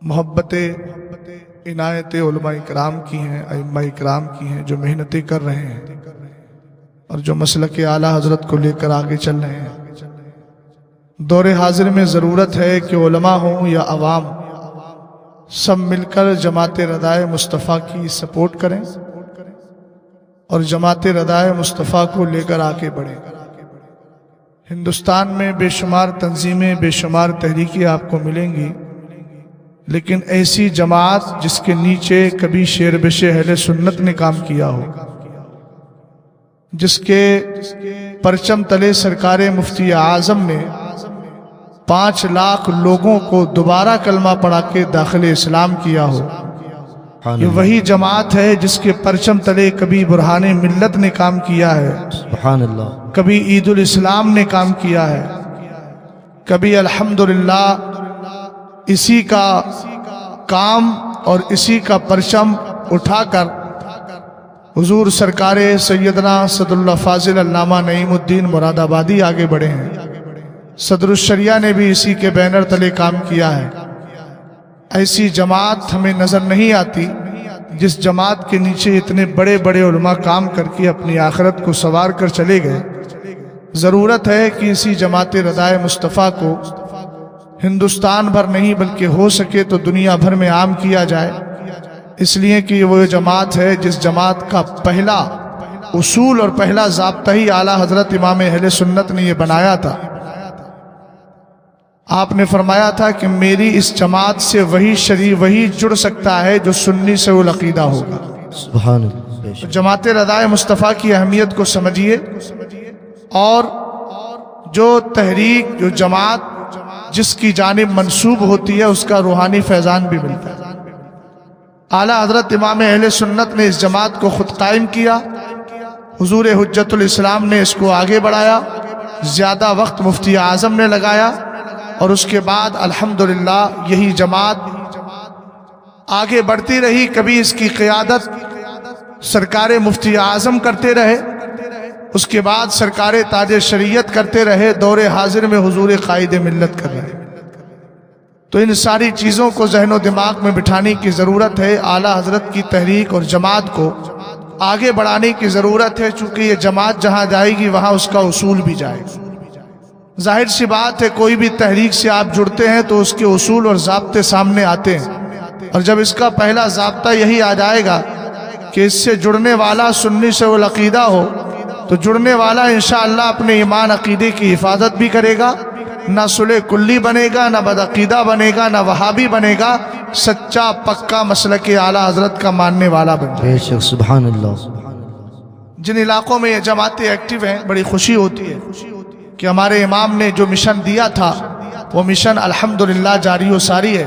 محبت عنایت علماء اکرام کی ہیں، ائمہ اکرام کی ہیں، جو محنتیں کر رہے ہیں اور جو مسلک اعلیٰ حضرت کو لے کر آگے چل رہے ہیں۔ دور حاضر میں ضرورت ہے کہ علماء ہوں یا عوام، سب مل کر جماعت ردائے مصطفیٰ کی سپورٹ کریں اور جماعت ردائے مصطفیٰ کو لے کر آگے بڑھیں۔ ہندوستان میں بے شمار تنظیمیں، بے شمار تحریکیں آپ کو ملیں گی، لیکن ایسی جماعت جس کے نیچے کبھی شیر بش اہل سنت نے کام کیا ہو، جس کے پرچم تلے سرکار مفتی اعظم نے 5 لاکھ لوگوں کو دوبارہ کلمہ پڑھا کے داخل اسلام کیا ہو، یہ وہی جماعت ہے جس کے پرچم تلے کبھی برہان ملت نے کام کیا ہے، سبحان اللہ، کبھی عید الاسلام نے کام کیا ہے، کبھی الحمدللہ اسی کا کام اور اسی کا پرچم اٹھا کر حضور سرکار سیدنا صدر اللہ فاضل علامہ نعیم الدین مراد آبادی آگے بڑھے ہیں۔ صدر الشریعہ نے بھی اسی کے بینر تلے کام کیا ہے۔ ایسی جماعت ہمیں نظر نہیں آتی جس جماعت کے نیچے اتنے بڑے بڑے علماء کام کر کے اپنی آخرت کو سنوار کر چلے گئے۔ ضرورت ہے کہ اسی جماعت ردائے مصطفیٰ کو ہندوستان بھر نہیں بلکہ ہو سکے تو دنیا بھر میں عام کیا جائے، اس لیے کہ وہ جماعت ہے جس جماعت کا پہلا اصول اور پہلا ضابطہ ہی اعلیٰ حضرت امام اہل سنت نے یہ بنایا تھا۔ آپ نے فرمایا تھا کہ میری اس جماعت سے وہی جڑ سکتا ہے جو سنی سے العقیدہ ہوگا۔ سبحان اللہ۔ جماعت ردائے مصطفیٰ کی اہمیت کو سمجھیے، اور جو تحریک، جو جماعت جس کی جانب منسوب ہوتی ہے اس کا روحانی فیضان بھی ملتا ہے۔ اعلیٰ حضرت امام اہل سنت نے اس جماعت کو خود قائم کیا، حضور حجت الاسلام نے اس کو آگے بڑھایا، زیادہ وقت مفتی اعظم نے لگایا، اور اس کے بعد الحمدللہ یہی جماعت آگے بڑھتی رہی۔ کبھی اس کی قیادت سرکار مفتی اعظم کرتے رہے، اس کے بعد سرکار تاج شریعت کرتے رہے، دور حاضر میں حضور قائد ملت کر رہے۔ تو ان ساری چیزوں کو ذہن و دماغ میں بٹھانے کی ضرورت ہے۔ اعلیٰ حضرت کی تحریک اور جماعت کو آگے بڑھانے کی ضرورت ہے، چونکہ یہ جماعت جہاں جائے گی وہاں اس کا اصول بھی جائے گا۔ ظاہر سی بات ہے، کوئی بھی تحریک سے آپ جڑتے ہیں تو اس کے اصول اور ضابطے سامنے آتے ہیں، اور جب اس کا پہلا ضابطہ یہی آ جائے گا کہ اس سے جڑنے والا سنی سے العقیدہ ہو، تو جڑنے والا انشاءاللہ اپنے ایمان عقیدے کی حفاظت بھی کرے گا، نہ صلح کلی بنے گا، نہ بدعقیدہ بنے گا، نہ وہابی بنے گا، سچا پکا مسلک اعلیٰ حضرت کا ماننے والا بن جائے۔ بے شک، سبحان اللہ۔ جن علاقوں میں یہ جماعتیں ایکٹیو ہیں، بڑی خوشی ہوتی ہے کہ ہمارے امام نے جو مشن دیا تھا وہ مشن الحمدللہ جاری و ساری ہے۔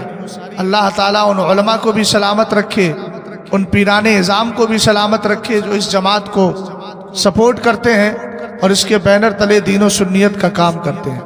اللہ تعالیٰ ان علماء کو بھی سلامت رکھے، ان پیران اعظام کو بھی سلامت رکھے جو اس جماعت کو سپورٹ کرتے ہیں اور اس کے بینر تلے دین و سنیت کا کام کرتے ہیں۔